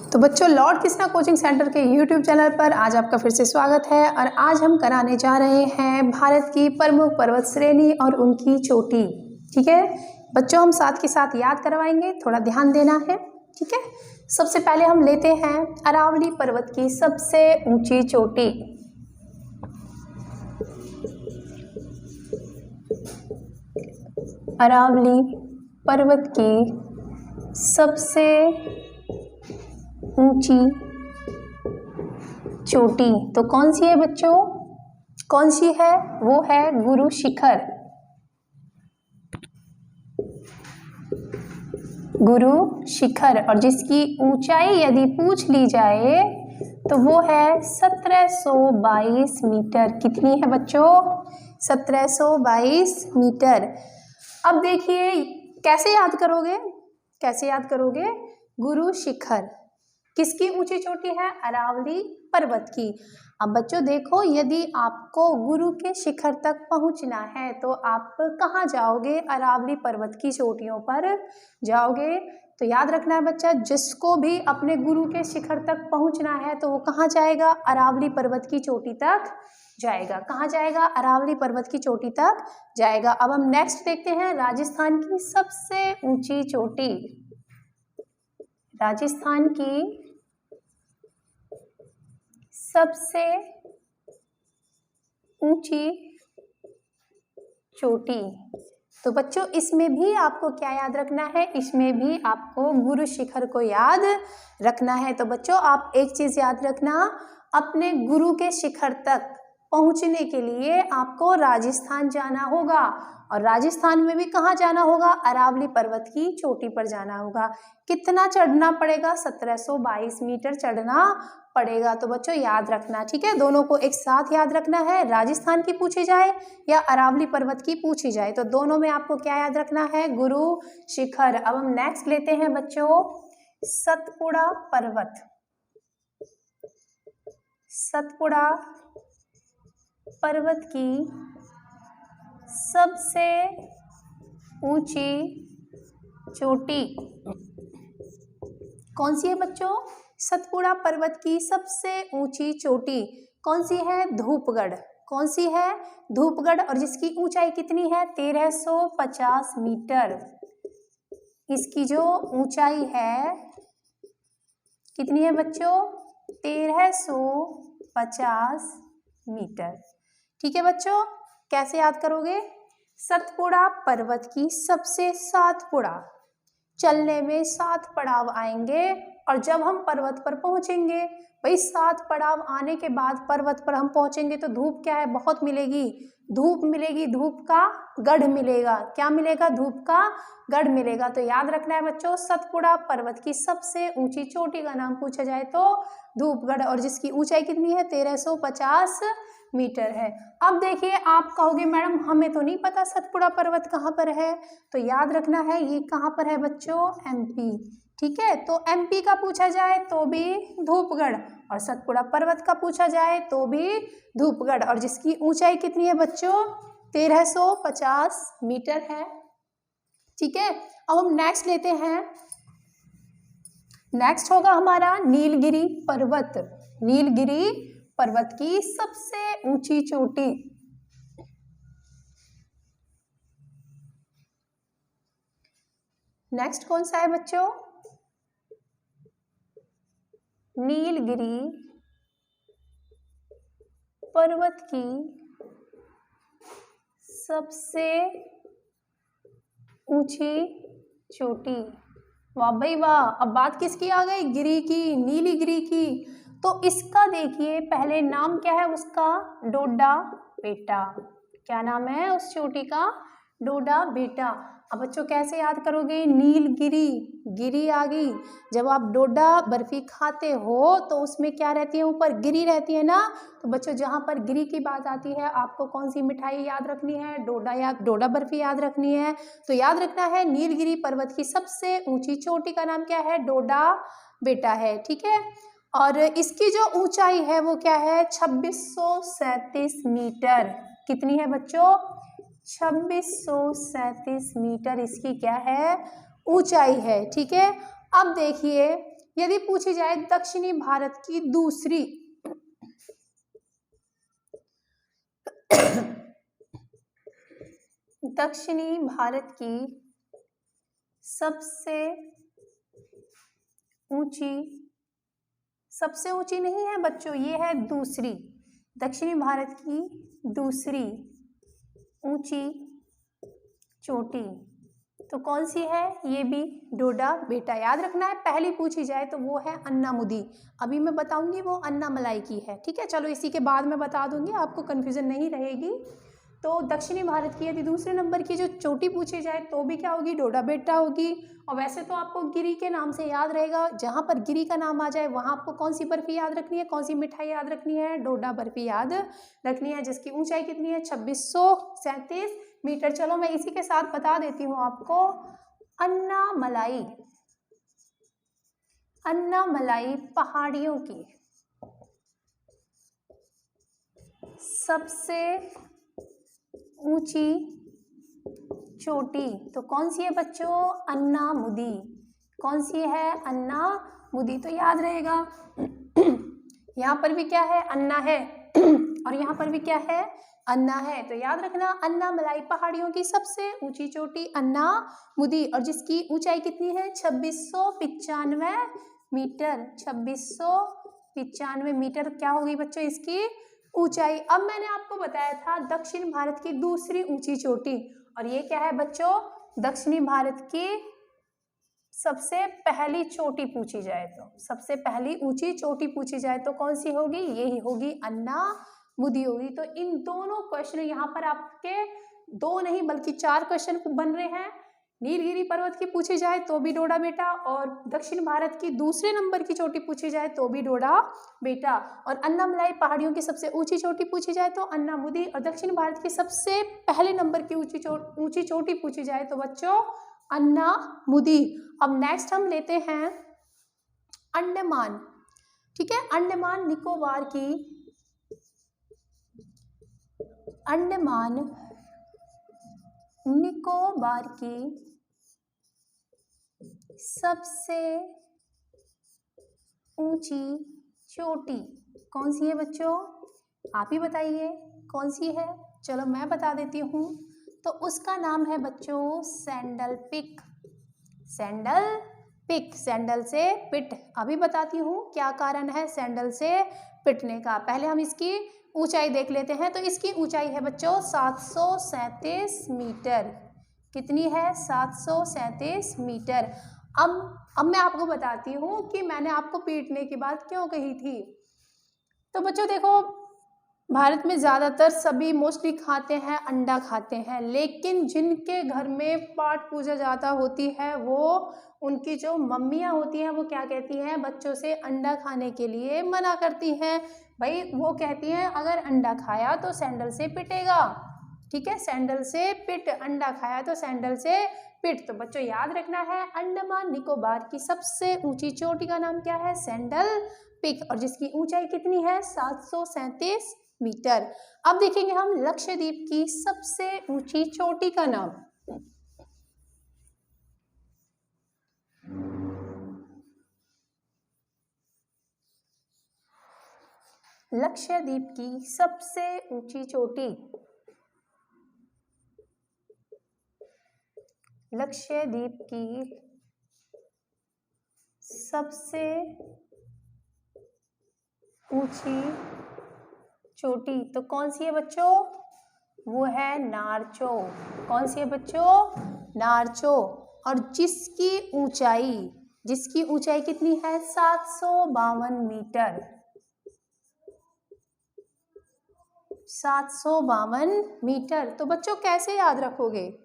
तो बच्चों, Lord Krishna coaching centre के यूट्यूब चैनल पर आज आपका फिर से स्वागत है। और आज हम कराने जा रहे हैं भारत की प्रमुख पर्वत श्रेणी और उनकी चोटी। ठीक है बच्चों, हम साथ के साथ याद करवाएंगे, थोड़ा ध्यान देना है। ठीक है, सबसे पहले हम लेते हैं अरावली पर्वत की सबसे ऊंची चोटी। अरावली पर्वत की सबसे ऊंची चोटी तो कौन सी है बच्चों? कौन सी है? वो है गुरु शिखर। गुरु शिखर, और जिसकी ऊंचाई यदि पूछ ली जाए तो वो है 1722 मीटर। कितनी है बच्चों? 1722 मीटर। अब देखिए कैसे याद करोगे? कैसे याद करोगे? गुरु शिखर किसकी ऊंची चोटी है? अरावली पर्वत की। अब बच्चों देखो, यदि आपको गुरु के शिखर तक पहुंचना है तो आप कहाँ जाओगे? अरावली पर्वत की चोटियों पर जाओगे। तो याद रखना है बच्चा, जिसको भी अपने गुरु के शिखर तक पहुंचना है तो वो कहाँ जाएगा? अरावली पर्वत की चोटी तक जाएगा। कहाँ जाएगा? अरावली पर्वत की चोटी तक जाएगा। अब हम नेक्स्ट देखते हैं राजस्थान की सबसे ऊंची चोटी। राजस्थान की सबसे ऊंची चोटी। तो बच्चों इसमें भी आपको क्या याद रखना है? इसमें भी आपको गुरु शिखर को याद रखना है। तो बच्चों आप एक चीज याद रखना, अपने गुरु के शिखर तक पहुंचने के लिए आपको राजस्थान जाना होगा। और राजस्थान में भी कहाँ जाना होगा? अरावली पर्वत की चोटी पर जाना होगा। कितना चढ़ना पड़ेगा? 1722 मीटर चढ़ना पड़ेगा। तो बच्चों याद रखना, ठीक है, दोनों को एक साथ याद रखना है। राजस्थान की पूछी जाए या अरावली पर्वत की पूछी जाए तो दोनों में आपको क्या याद रखना है? गुरु शिखर। अब हम नेक्स्ट लेते हैं बच्चों सतपुड़ा पर्वत। सतपुड़ा पर्वत की सबसे ऊंची चोटी कौन सी है बच्चों? सतपुड़ा पर्वत की सबसे ऊंची चोटी कौन सी है? धूपगढ़। कौन सी है? धूपगढ़। और जिसकी ऊंचाई कितनी है? 1350 मीटर। इसकी जो ऊंचाई है कितनी है बच्चों? 1350 मीटर। ठीक है बच्चों, कैसे याद करोगे? सतपुड़ा पर्वत की सबसे 7 पुड़ा, चलने में 7 पड़ाव आएंगे। और जब हम पर्वत पर पहुंचेंगे, भाई 7 पड़ाव आने के बाद पर्वत पर हम पहुंचेंगे तो धूप क्या है? बहुत मिलेगी, धूप मिलेगी, धूप का गढ़ मिलेगा। क्या मिलेगा? धूप का गढ़ मिलेगा। तो याद रखना है बच्चों, सतपुड़ा पर्वत की सबसे ऊंची चोटी का नाम पूछा जाए तो धूपगढ़, और जिसकी ऊंचाई कितनी है? 1350 मीटर है। अब देखिए, आप कहोगे मैडम हमें तो नहीं पता सतपुड़ा पर्वत कहाँ पर है। तो याद रखना है ये कहाँ पर है बच्चों? एमपी। ठीक है, तो एमपी का पूछा जाए तो भी धूपगढ़, और सतपुड़ा पर्वत का पूछा जाए तो भी धूपगढ़, और जिसकी ऊंचाई कितनी है बच्चों? 1350 मीटर है। ठीक है, अब हम नेक्स्ट लेते हैं। नेक्स्ट होगा हमारा नीलगिरी पर्वत। नीलगिरी पर्वत की सबसे ऊंची चोटी। नेक्स्ट कौन सा है बच्चों? नीलगिरी पर्वत की सबसे ऊंची चोटी। वाह भाई वाह, अब बात किसकी आ गई? गिरी की, नीलगिरी की। तो इसका देखिए पहले नाम क्या है उसका? डोडा बेटा। क्या नाम है उस चोटी का? डोडा बेटा। अब बच्चों कैसे याद करोगे? नीलगिरी, गिरी आ गई। जब आप डोडा बर्फी खाते हो तो उसमें क्या रहती है? ऊपर गिरी रहती है ना। तो बच्चों जहाँ पर गिरी की बात आती है आपको कौन सी मिठाई याद रखनी है? डोडा, या डोडा बर्फी याद रखनी है। तो याद रखना है नीलगिरी पर्वत की सबसे ऊंची चोटी का नाम क्या है? डोडा बेटा है। ठीक है, और इसकी जो ऊंचाई है वो क्या है? 2637 मीटर। कितनी है बच्चों? 2637 मीटर इसकी क्या है? ऊंचाई है। ठीक है, अब देखिए यदि पूछी जाए दक्षिणी भारत की दूसरी दक्षिणी भारत की सबसे ऊंची नहीं है बच्चों, ये है दूसरी, दक्षिणी भारत की दूसरी ऊंची चोटी तो कौन सी है, ये भी डोडा बेटा। याद रखना है, पहली पूछी जाए तो वो है अन्नामुदी, अभी मैं बताऊंगी वो अन्नामलाई की है, ठीक है। चलो इसी के बाद मैं बता दूंगी, आपको कंफ्यूजन नहीं रहेगी। तो दक्षिणी भारत की यदि दूसरे नंबर की जो चोटी पूछी जाए तो भी क्या होगी, डोडा बेटा होगी। और वैसे तो आपको गिरी के नाम से याद रहेगा, जहाँ पर गिरी का नाम आ जाए वहाँ आपको कौन सी बर्फी याद रखनी है, कौन सी मिठाई याद रखनी है, डोडा बर्फी याद रखनी है, जिसकी ऊंचाई कितनी है 2637 मीटर। चलो मैं इसी के साथ बता देती हूँ आपको, अन्नामलाई, अन्नामलाई पहाड़ियों की सबसे ऊंची चोटी तो कौन सी है बच्चों, अन्नामुदी। कौन सी है, अन्नामुदी। तो याद रहेगा यहाँ पर भी क्या है, अन्ना है और यहाँ पर भी क्या है, अन्ना है। तो याद रखना, अन्नामलाई पहाड़ियों की सबसे ऊंची चोटी अन्नामुदी और जिसकी ऊंचाई कितनी है 2695 मीटर। 2695 मीटर क्या होगी बच्चों इसकी ऊंचाई। अब मैंने आपको बताया था दक्षिण भारत की दूसरी ऊंची चोटी, और ये क्या है बच्चों, दक्षिणी भारत की सबसे पहली चोटी पूछी जाए तो, सबसे पहली ऊंची चोटी पूछी जाए तो कौन सी होगी, यही होगी, अन्नामुदी होगी। तो इन दोनों क्वेश्चन यहाँ पर आपके 2 नहीं बल्कि 4 क्वेश्चन बन रहे हैं। नीलगिरी पर्वत की पूछी जाए तो भी डोडा बेटा, और दक्षिण भारत की दूसरे नंबर की चोटी पूछी जाए तो भी डोडा बेटा, और अन्नामलाई पहाड़ियों की सबसे ऊंची चोटी पूछी जाए तो अन्नामुदी, और दक्षिण भारत की सबसे पहले नंबर की ऊंची चोटी पूछी जाए तो बच्चों अन्नामुदी। अब नेक्स्ट हम लेते हैं अंडमान, ठीक है। अंडमान निकोबार की, अंडमान निकोबार की सबसे ऊंची चोटी कौन सी है बच्चों, आप ही बताइए कौन सी है। चलो मैं बता देती हूँ, तो उसका नाम है बच्चों sandal pick. Sandal pick, sandal से पिट। अभी बताती हूँ क्या कारण है सैंडल से पिटने का। पहले हम इसकी ऊंचाई देख लेते हैं। तो इसकी ऊंचाई है बच्चों 737 मीटर। कितनी है, 737 मीटर। अब मैं आपको बताती हूँ कि मैंने आपको पीटने की बात क्यों कही थी। तो बच्चों देखो, भारत में ज़्यादातर सभी मोस्टली खाते हैं, अंडा खाते हैं, लेकिन जिनके घर में पाठ पूजा ज़्यादा होती है वो, उनकी जो मम्मियाँ होती हैं वो क्या कहती हैं, बच्चों से अंडा खाने के लिए मना करती हैं। भाई वो कहती हैं अगर अंडा खाया तो सैंडल से पिटेगा, ठीक है, सैंडल से पिट, अंडा खाया तो सैंडल से पिट। तो बच्चों याद रखना है, अंडमान निकोबार की सबसे ऊंची चोटी का नाम क्या है, सैंडल पिक, और जिसकी ऊंचाई कितनी है 737 मीटर। अब देखेंगे हम लक्षद्वीप की सबसे ऊंची चोटी का नाम। लक्षद्वीप की सबसे ऊंची चोटी, लक्षद्वीप की सबसे ऊंची चोटी तो कौन सी है बच्चों, वो है नारचो। कौन सी है बच्चों, नारचो, और जिसकी ऊंचाई कितनी है 752 मीटर। 752 मीटर। तो बच्चों कैसे याद रखोगे,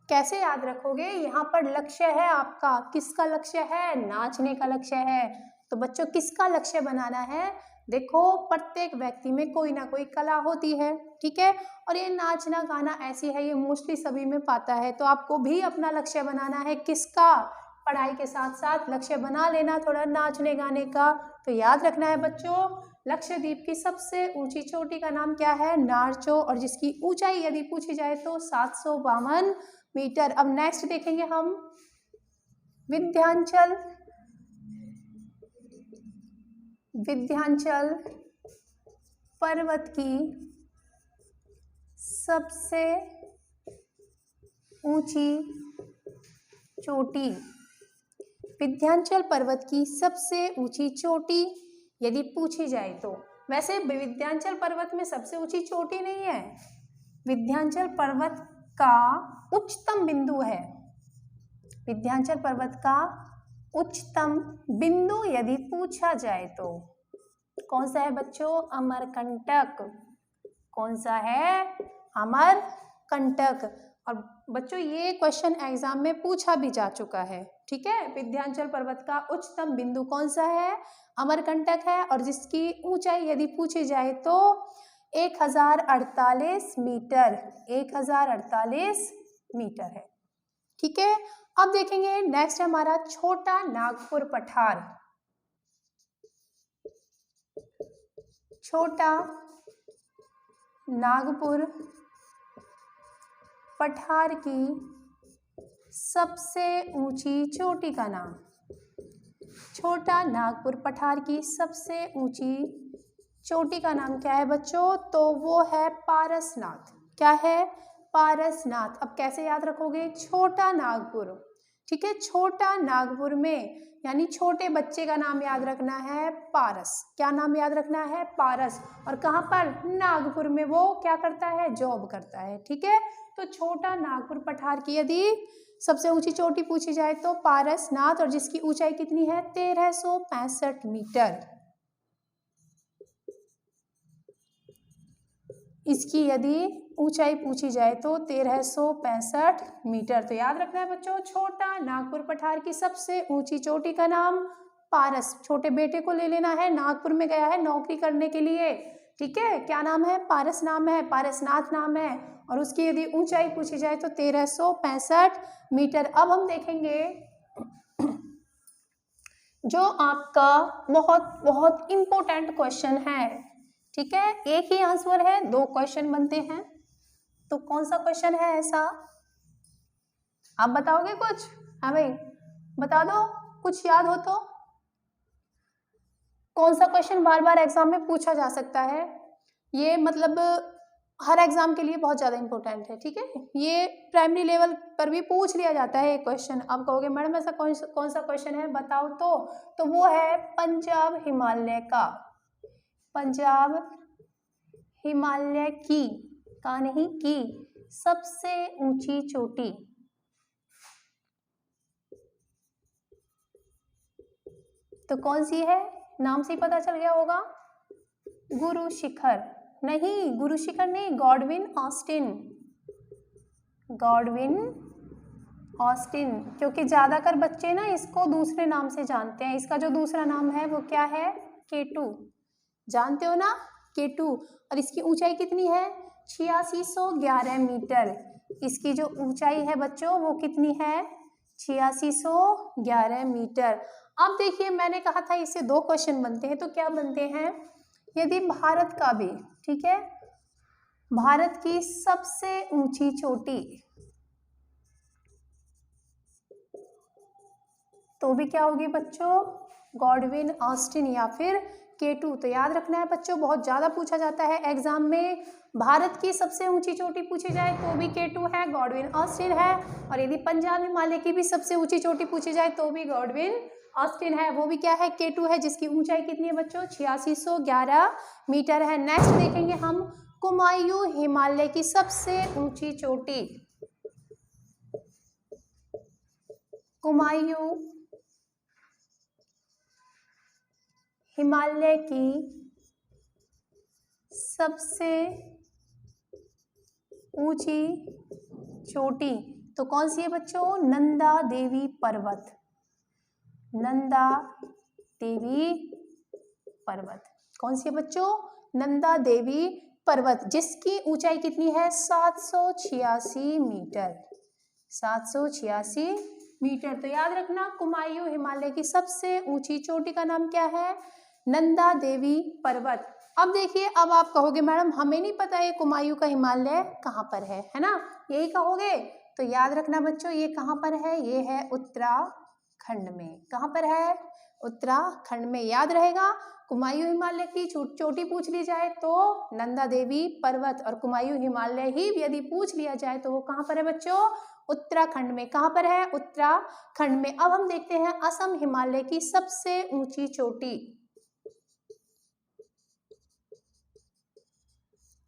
कैसे याद रखोगे, यहाँ पर लक्ष्य है आपका, किसका लक्ष्य है, नाचने का लक्ष्य है। तो बच्चों किसका लक्ष्य बनाना है, देखो प्रत्येक व्यक्ति में कोई ना कोई कला होती है, ठीक है, और ये नाचना गाना ऐसी है, ये मोस्टली सभी में पाता है। तो आपको भी अपना लक्ष्य बनाना है, किसका, पढ़ाई के साथ साथ लक्ष्य बना लेना थोड़ा नाचने गाने का। तो याद रखना है बच्चों, लक्षद्वीप की सबसे ऊंची चोटी का नाम क्या है, नारचो, और जिसकी ऊंचाई यदि पूछी जाए तो 752 मीटर। अब नेक्स्ट देखेंगे हम विंध्याचल, विंध्याचल पर्वत की सबसे ऊंची चोटी। विंध्याचल पर्वत की सबसे ऊंची चोटी यदि पूछी जाए तो, वैसे विंध्याचल पर्वत में सबसे ऊंची चोटी नहीं है, विंध्याचल पर्वत का उच्चतम बिंदु है। विंध्याचल पर्वत का उच्चतम बिंदु यदि पूछा जाए तो कौन सा है बच्चों? अमरकंटक। कौन सा है? अमरकंटक। और बच्चों ये क्वेश्चन एग्जाम में पूछा भी जा चुका है, ठीक है। विंध्याचल पर्वत का उच्चतम बिंदु कौन सा है? अमरकंटक है, और जिसकी ऊंचाई यदि पूछी जाए तो 1048 मीटर, 1048 मीटर है, ठीक है। अब देखेंगे नेक्स्ट है हमारा छोटा नागपुर पठार। छोटा नागपुर पठार की सबसे ऊंची चोटी का नाम। छोटा नागपुर पठार की सबसे ऊंची चोटी का नाम क्या है बच्चों? तो वो है पारसनाथ। क्या है? पारसनाथ। अब कैसे याद रखोगे? छोटा नागपुर, ठीक है। छोटा नागपुर में यानी छोटे बच्चे का नाम याद रखना है पारस। क्या नाम याद रखना है? पारस। और कहाँ पर? नागपुर में वो क्या करता है? जॉब करता है, ठीक है। तो छोटा नागपुर पठार की यदि सबसे ऊंची चोटी पूछी जाए तो पारसनाथ, और जिसकी ऊंचाई कितनी है? 1365 मीटर। इसकी यदि ऊंचाई पूछी जाए तो 1365 मीटर। तो याद रखना है बच्चों, छोटा नागपुर पठार की सबसे ऊंची चोटी का नाम पारस। छोटे बेटे को ले लेना है, नागपुर में गया है नौकरी करने के लिए, ठीक है। क्या नाम है? पारस नाम है, पारसनाथ नाम है, और उसकी यदि ऊंचाई पूछी जाए तो 1365 मीटर। अब हम देखेंगे जो आपका बहुत बहुत इंपॉर्टेंट क्वेश्चन है, ठीक है। एक ही आंसर है, 2 क्वेश्चन बनते हैं, तो कौन सा क्वेश्चन है ऐसा? आप बताओगे कुछ? हाँ भाई बता दो, कुछ याद हो तो। कौन सा क्वेश्चन बार बार एग्जाम में पूछा जा सकता है? ये मतलब हर एग्जाम के लिए बहुत ज़्यादा इंपॉर्टेंट है, ठीक है। ये प्राइमरी लेवल पर भी पूछ लिया जाता है एक क्वेश्चन। अब कहोगे मैडम ऐसा कौन सा क्वेश्चन है, बताओ तो वो है पंजाब हिमालय का, पंजाब हिमालय की, का नहीं की, सबसे ऊंची चोटी। तो कौन सी है? नाम से ही पता चल गया होगा, गुरु शिखर। नहीं, गुरु शिखर नहीं, गॉडविन ऑस्टिन। गॉडविन ऑस्टिन, क्योंकि ज्यादातर बच्चे ना इसको दूसरे नाम से जानते हैं। इसका जो दूसरा नाम है वो क्या है? K2। जानते हो ना, K2। और इसकी ऊंचाई कितनी है? 8611 मीटर। इसकी जो ऊंचाई है बच्चों वो कितनी है? 8611 मीटर। अब देखिए मैंने कहा था इससे 2 क्वेश्चन बनते हैं, तो क्या बनते हैं? यदि भारत का भी, ठीक है, भारत की सबसे ऊंची चोटी, तो भी क्या होगी बच्चों? गॉडविन ऑस्टिन या फिर K2। तो याद रखना है बच्चों, बहुत ज्यादा पूछा जाता है एग्जाम में। भारत की सबसे ऊंची चोटी पूछी जाए तो भी K2 है, गॉडविन ऑस्टिन है, और यदि पंजाब हिमालय की भी सबसे ऊंची चोटी पूछी जाए तो भी गॉडविन ऑस्टिन है, वो भी क्या है? K2 है, जिसकी ऊंचाई कितनी है बच्चों? 8611 मीटर है। नेक्स्ट देखेंगे हम कुमायूं हिमालय की सबसे ऊंची चोटी। कुमायूं हिमालय की सबसे ऊंची चोटी तो कौन सी है बच्चों? नंदा देवी पर्वत। नंदा देवी पर्वत कौन सी है बच्चों? नंदा देवी पर्वत, जिसकी ऊंचाई कितनी है? 786 मीटर। 786 मीटर। तो याद रखना कुमायूं हिमालय की सबसे ऊंची चोटी का नाम क्या है? नंदा देवी पर्वत। अब देखिए, अब आप कहोगे मैडम हमें नहीं पता ये कुमायूं का हिमालय कहाँ पर है ना, यही कहोगे। तो याद रखना बच्चों ये कहाँ पर है? ये है उत्तराखंड में। कहाँ पर है? उत्तराखंड में, याद रहेगा। कुमायूं हिमालय की चोटी पूछ ली जाए तो नंदा देवी पर्वत, और कुमायूं हिमालय ही यदि पूछ लिया जाए तो वो कहाँ पर है बच्चों? उत्तराखंड में। कहाँ पर है? उत्तराखंड में। अब हम देखते हैं असम हिमालय की सबसे ऊंची चोटी।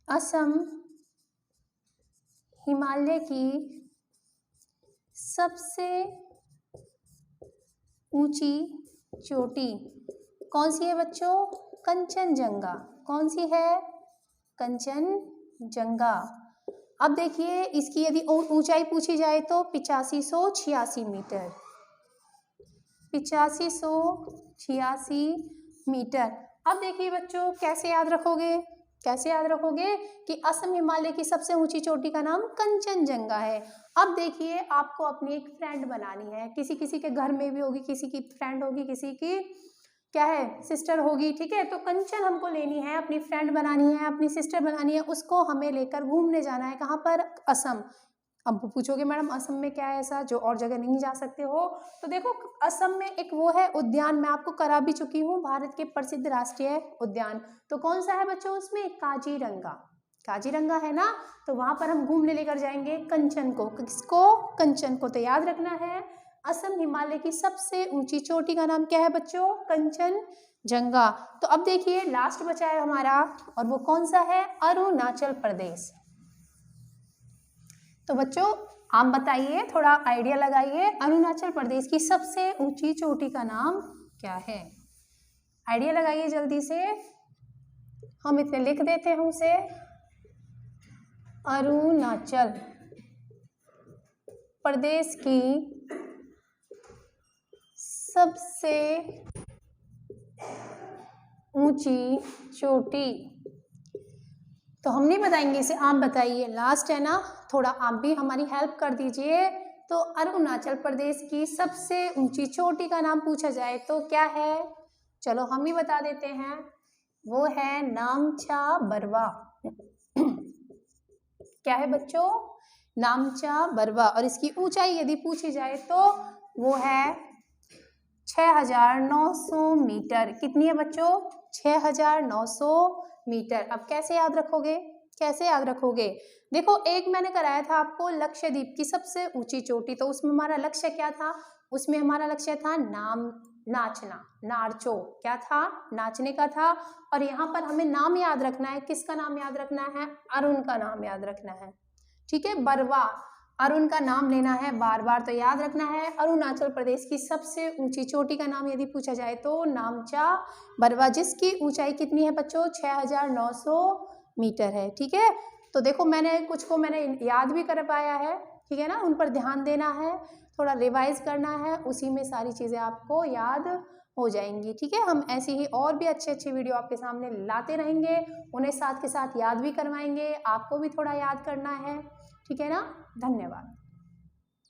असम हिमालय की सबसे ऊंची चोटी कौन सी है बच्चों? कंचनजंगा। कौन सी है? कंचनजंगा। अब देखिए इसकी यदि ऊंचाई पूछी जाए तो 8586 मीटर, 8586 मीटर। अब देखिए बच्चों कैसे याद रखोगे? कैसे याद रखोगे कि असम हिमालय की सबसे ऊंची चोटी का नाम कंचनजंगा है। अब देखिए आपको अपनी एक फ्रेंड बनानी है, किसी किसी के घर में भी होगी, किसी की फ्रेंड होगी, किसी की क्या है सिस्टर होगी, ठीक है। तो कंचन हमको लेनी है, अपनी फ्रेंड बनानी है, अपनी सिस्टर बनानी है, उसको हमें लेकर घूमने जाना है। कहाँ पर? असम। अब पूछोगे मैडम असम में क्या है ऐसा जो और जगह नहीं जा सकते हो? तो देखो असम में एक वो है उद्यान, मैं आपको करा भी चुकी हूँ, भारत के प्रसिद्ध राष्ट्रीय उद्यान। तो कौन सा है बच्चों उसमें? काजीरंगा। काजीरंगा है ना, तो वहां पर हम घूमने लेकर जाएंगे कंचन को। किसको? कंचन को। तो याद रखना है असम हिमालय की सबसे ऊंची चोटी का नाम क्या है बच्चों? कंचनजंगा। तो अब देखिए लास्ट बचा है हमारा, और वो कौन सा है? अरुणाचल प्रदेश। तो बच्चों आप बताइए, थोड़ा आइडिया लगाइए, अरुणाचल प्रदेश की सबसे ऊंची चोटी का नाम क्या है? आइडिया लगाइए जल्दी से, हम इतने लिख देते हैं उसे। अरुणाचल प्रदेश की सबसे ऊंची चोटी, तो हम नहीं बताएंगे इसे, आप बताइए, लास्ट है ना, थोड़ा आप भी हमारी हेल्प कर दीजिए। तो अरुणाचल प्रदेश की सबसे ऊंची चोटी का नाम पूछा जाए तो क्या है? चलो हम ही बता देते हैं, वो है नामचा बरवा। क्या है बच्चों? नामचा बरवा। और इसकी ऊंचाई यदि पूछी जाए तो वो है 6900 मीटर। कितनी है बच्चों? 6900 मीटर। अब कैसे याद रखोगे? कैसे याद रखोगे? देखो एक मैंने कराया था आपको लक्षद्वीप की सबसे ऊंची चोटी, तो उसमें हमारा लक्ष्य क्या था? उसमें हमारा लक्ष्य था नाचना, नार्चो, क्या था? नाचने का था। और यहाँ पर हमें नाम याद रखना है, किसका नाम याद रखना है? अरुण का नाम याद रखना है, ठीक है। बरवा, अरुण का नाम लेना है बार बार, तो याद रखना है अरुणाचल प्रदेश की सबसे ऊंची चोटी का नाम यदि पूछा जाए तो नामचा बरवा, जिसकी ऊंचाई कितनी है बच्चों? 6900 मीटर है, ठीक है। तो देखो मैंने कुछ को मैंने याद भी कर पाया है, ठीक है ना, उन पर ध्यान देना है, थोड़ा रिवाइज करना है, उसी में सारी चीज़ें आपको याद हो जाएंगी, ठीक है। हम ऐसी ही और भी अच्छे अच्छे वीडियो आपके सामने लाते रहेंगे, उन्हें साथ के साथ याद भी करवाएंगे, आपको भी थोड़ा याद करना है, ठीक है ना। धन्यवाद।